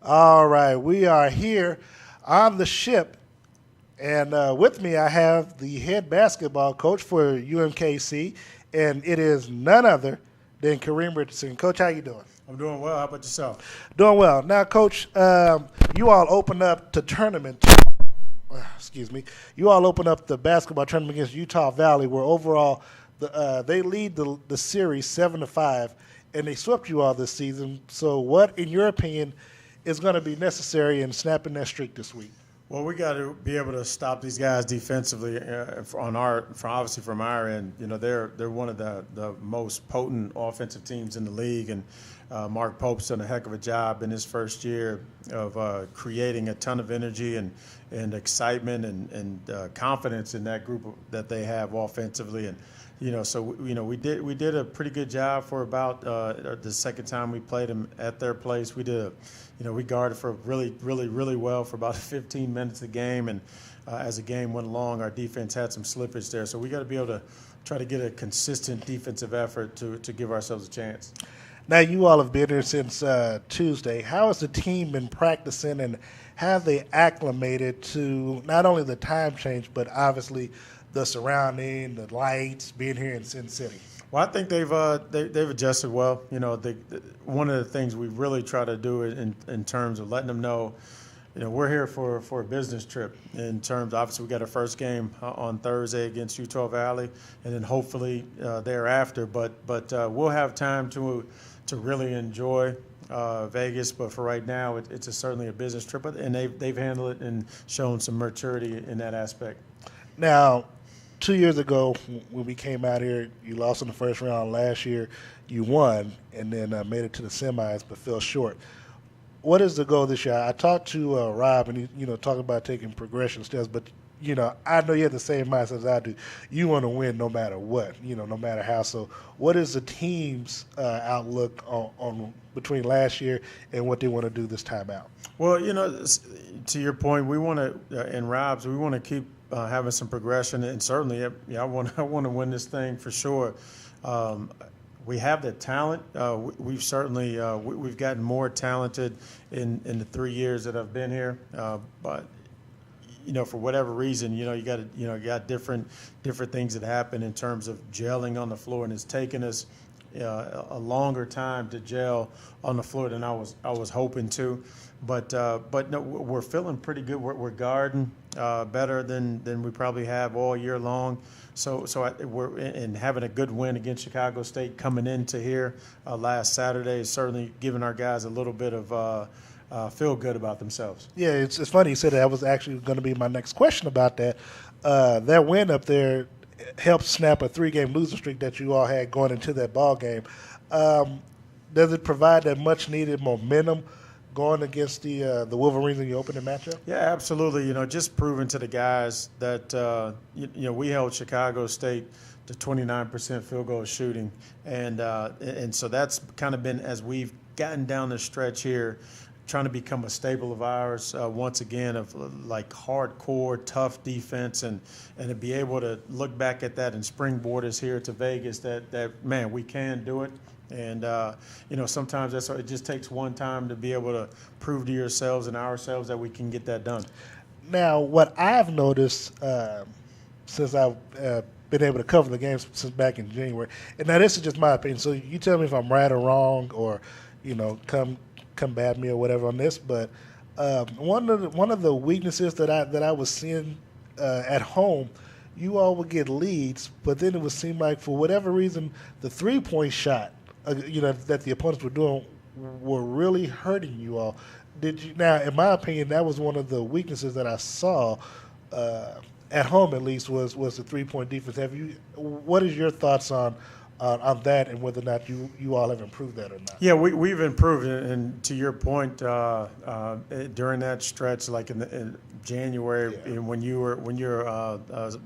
All right, we are here on the ship, and with me I have the head basketball coach for UMKC, and it is none other than Kareem Richardson. Coach, how you doing? I'm doing well. How about yourself? Doing well. Now, Coach, you all opened up the tournament. Excuse me. You all opened up the basketball tournament against Utah Valley, where overall they lead the series 7-5, and they swept you all this season. So, what, in your opinion, is going to be necessary in snapping that streak this week? Well, we got to be able to stop these guys defensively from our end. You know, they're one of the most potent offensive teams in the league, and Mark Pope's done a heck of a job in his first year of creating a ton of energy and excitement and confidence in that group that they have offensively. And so we did a pretty good job for about the second time we played them at their place. We guarded for really well for about 15 minutes a game, and as the game went along, our defense had some slippage there. So we got to be able to try to get a consistent defensive effort to give ourselves a chance. Now, you all have been here since Tuesday. How has the team been practicing, and have they acclimated to not only the time change, but obviously the surrounding, the lights, being here in Sin City? Well, I think they've adjusted well. One of the things we really try to do in terms of letting them know, we're here for a business trip. In terms, obviously, we got our first game on Thursday against Utah Valley, and then hopefully thereafter. But we'll have time to really enjoy Vegas. But for right now, it's certainly a business trip, and they've handled it and shown some maturity in that aspect. Now, 2 years ago, when we came out here, you lost in the first round. Last year, you won and then made it to the semis but fell short. What is the goal this year? I talked to Rob, and he, talking about taking progression steps, but, I know you have the same mindset as I do. You want to win no matter what, no matter how. So what is the team's outlook on between last year and what they want to do this time out? Well, to your point, we want to, in Rob's, we want to keep having some progression, and certainly, I want to win this thing for sure. We have the talent. We've certainly we've gotten more talented in the 3 years that I've been here. But for whatever reason, you got different things that happen in terms of gelling on the floor, and it's taken us a longer time to gel on the floor than I was hoping to. But no, we're feeling pretty good. We're guarding better than we probably have all year long. So we're in having a good win against Chicago State coming into here last Saturday is certainly giving our guys a little bit of feel good about themselves. Yeah, it's funny you said that. Was actually going to be my next question about that. That win up there helped snap a 3-game losing streak that you all had going into that ball game. Does it provide that much needed momentum going against the Wolverines in your opening matchup? Yeah, absolutely. Just proving to the guys that we held Chicago State to 29% field goal shooting, and so that's kind of been, as we've gotten down the stretch here, trying to become a staple of ours once again, of like hardcore, tough defense, and to be able to look back at that and springboard us here to Vegas that man, we can do it. And sometimes it just takes one time to be able to prove to yourselves and ourselves that we can get that done. Now, what I've noticed since I've been able to cover the games since back in January, and now this is just my opinion, so you tell me if I'm right or wrong, or combat me or whatever on this, but one of the weaknesses that I was seeing at home, you all would get leads, but then it would seem like for whatever reason the 3-point shot that the opponents were doing were really hurting you all. Now, in my opinion, that was one of the weaknesses that I saw at home, at least, was the 3-point defense. What is your thoughts on that, and whether or not you all have improved that or not? Yeah, we've improved, and to your point, during that stretch, like in January, yeah, when you're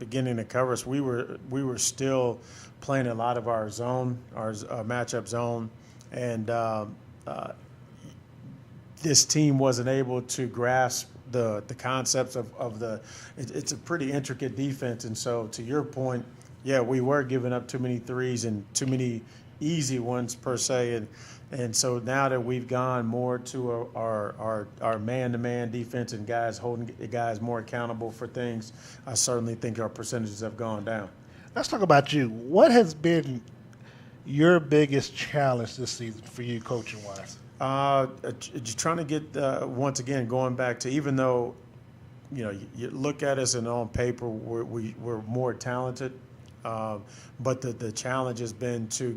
beginning to cover us, we were still playing a lot of our matchup zone, and this team wasn't able to grasp the concepts of the. It's a pretty intricate defense, and so to your point, yeah, we were giving up too many threes and too many easy ones per se, and so now that we've gone more to our man-to-man defense and guys holding guys more accountable for things, I certainly think our percentages have gone down. Let's talk about you. What has been your biggest challenge this season for you, coaching-wise? Just trying to get once again going back to, even though you look at us and on paper we're more talented, but the challenge has been to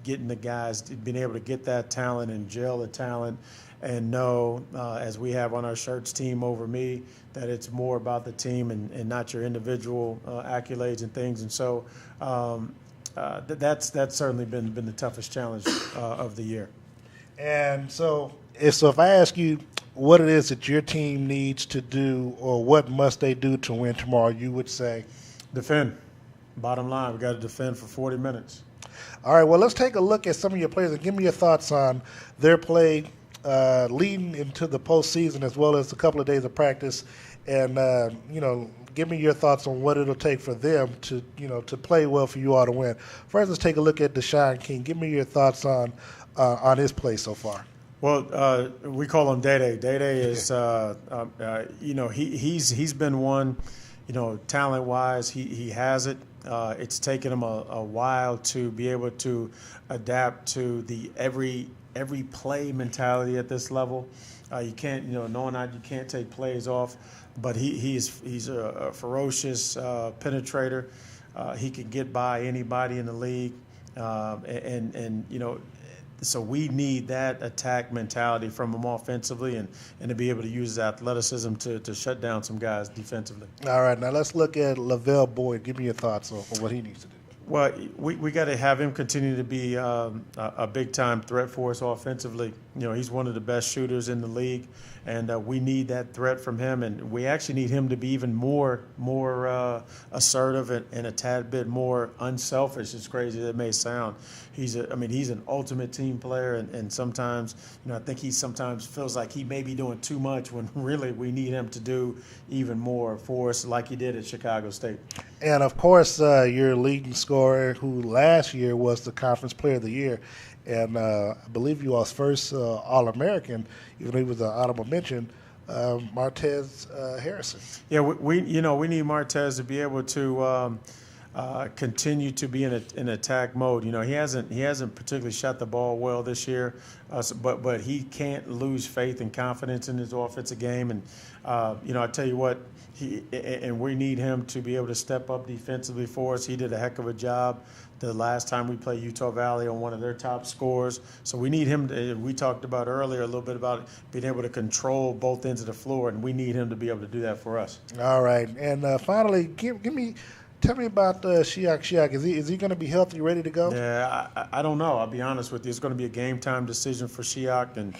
getting the guys, being able to get that talent and gel the talent, and know, as we have on our shirts, team over me, that it's more about the team and not your individual accolades and things. And so that's certainly been the toughest challenge of the year. And so if I ask you what it is that your team needs to do, or what must they do to win tomorrow, you would say? Defend. Bottom line, we got to defend for 40 minutes. All right, well, let's take a look at some of your players and give me your thoughts on their play leading into the postseason, as well as a couple of days of practice. And, give me your thoughts on what it'll take for them to play well for you all to win. First, let's take a look at Deshaun King. Give me your thoughts on his play so far. Well, we call him Day-Day. Day-Day is, he's been one, talent-wise, he has it. It's taken him a while to be able to adapt to the every play mentality at this level. You can't, knowing that you can't take plays off, but he's a ferocious penetrator. He can get by anybody in the league, so we need that attack mentality from him offensively, and to be able to use his athleticism to shut down some guys defensively. All right, now let's look at Lavelle Boyd. Give me your thoughts on what he needs to do. Well, we got to have him continue to be a big-time threat for us offensively. He's one of the best shooters in the league, and we need that threat from him. And we actually need him to be even more assertive and a tad bit more unselfish, as crazy as it may sound. He's an ultimate team player, and sometimes, I think he sometimes feels like he may be doing too much when really we need him to do even more for us, like he did at Chicago State. And, of course, your leading scorer, who last year was the Conference Player of the Year, and I believe you all's first All-American, even though he was an honorable mention, Martez Harrison. Yeah, we need Martez to be able to continue to be in attack mode. He hasn't particularly shot the ball well this year, but he can't lose faith and confidence in his offensive game. And I tell you what, we need him to be able to step up defensively for us. He did a heck of a job the last time we played Utah Valley on one of their top scorers. So we need him to, we talked about earlier a little bit about being able to control both ends of the floor, and we need him to be able to do that for us. All right. And finally, tell me about Shiak. Is he going to be healthy, ready to go? Yeah, I don't know. I'll be honest with you. It's going to be a game-time decision for Shiak, and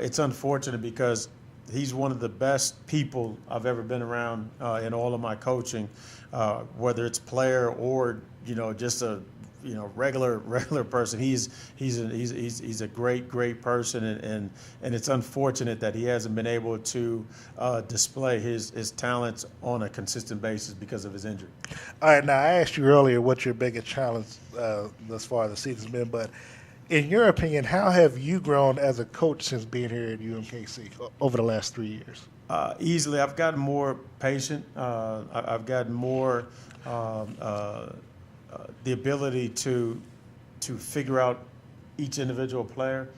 it's unfortunate because he's one of the best people I've ever been around in all of my coaching, whether it's player or just a regular person. He's a great person, and it's unfortunate that he hasn't been able to display his talents on a consistent basis because of his injury. All right, now I asked you earlier what your biggest challenge thus far the season's been, but in your opinion, how have you grown as a coach since being here at UMKC over the last 3 years? Easily, I've gotten more patient. I've gotten more the ability to figure out each individual player.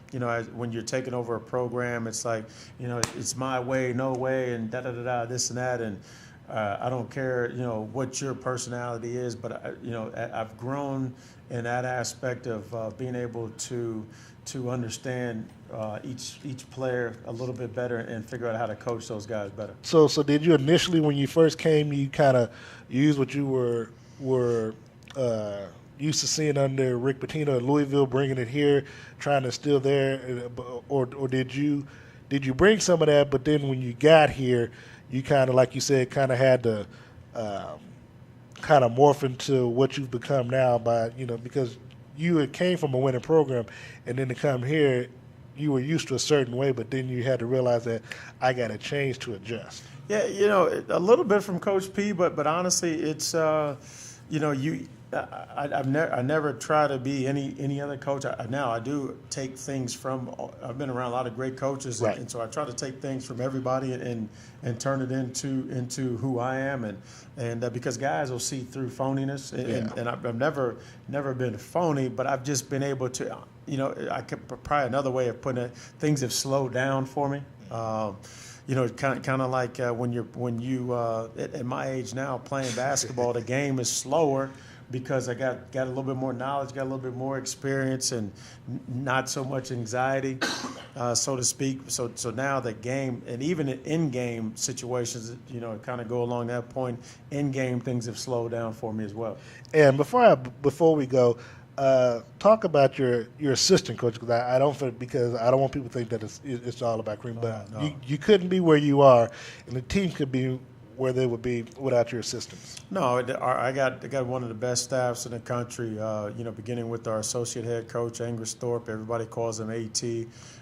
When you're taking over a program, it's like, it's my way, no way, and da-da-da-da, this and that, and I don't care, what your personality is, but I've grown in that aspect of being able to understand each player a little bit better and figure out how to coach those guys better. So did you initially, when you first came, you kind of use what you were used to seeing under Rick Pitino at Louisville, bringing it here, trying to still there, or did you bring some of that, but then when you got here, you kind of, like you said, kind of had to kind of morph into what you've become now by, because you had came from a winning program, and then to come here, you were used to a certain way, but then you had to realize that I got to change to adjust. Yeah, a little bit from Coach P, but honestly, it's I never try to be any other coach. Now I do take things from. I've been around a lot of great coaches, right. and so I try to take things from everybody and turn it into who I am, and because guys will see through phoniness, and I've never been phony, but I've just been able to, I could probably another way of putting it. Things have slowed down for me. Kind of like when you at my age now playing basketball, the game is slower because I got a little bit more knowledge, got a little bit more experience, and not so much anxiety, so to speak. So now the game, and even in in-game situations, kind of go along that point. In-game things have slowed down for me as well. And before we go. Talk about your assistant coach, because I don't want people to think that it's all about Kareem. But no. you couldn't be where you are, and the team could be where they would be without your assistants. No, I got one of the best staffs in the country. Beginning with our associate head coach Angus Thorpe. Everybody calls him AT.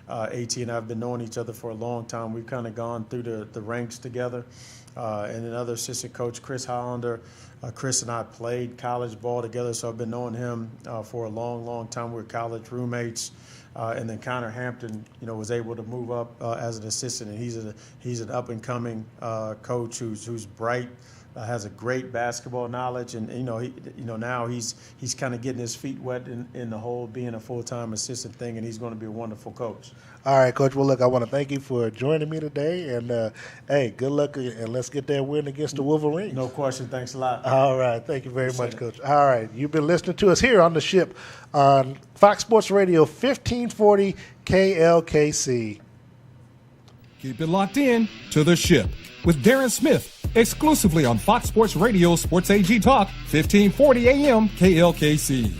AT and I have been knowing each other for a long time. We've kind of gone through the ranks together. And another assistant coach, Chris Hollander. Chris and I played college ball together, so I've been knowing him for a long, long time. We were college roommates. And then Connor Hampton, was able to move up as an assistant, and he's an up and coming coach who's bright, has a great basketball knowledge, and now he's kind of getting his feet wet in the whole being a full-time assistant thing, and he's going to be a wonderful coach. All right, Coach. Well, look, I want to thank you for joining me today, and hey, good luck, and let's get that win against the Wolverines. No question. Thanks a lot. All right. Thank you very much, Coach. All right. You've been listening to us here on The Ship on Fox Sports Radio 1540 KLKC. Keep it locked in to The Ship with Darren Smith, exclusively on Fox Sports Radio Sports AG Talk, 1540 AM KLKC.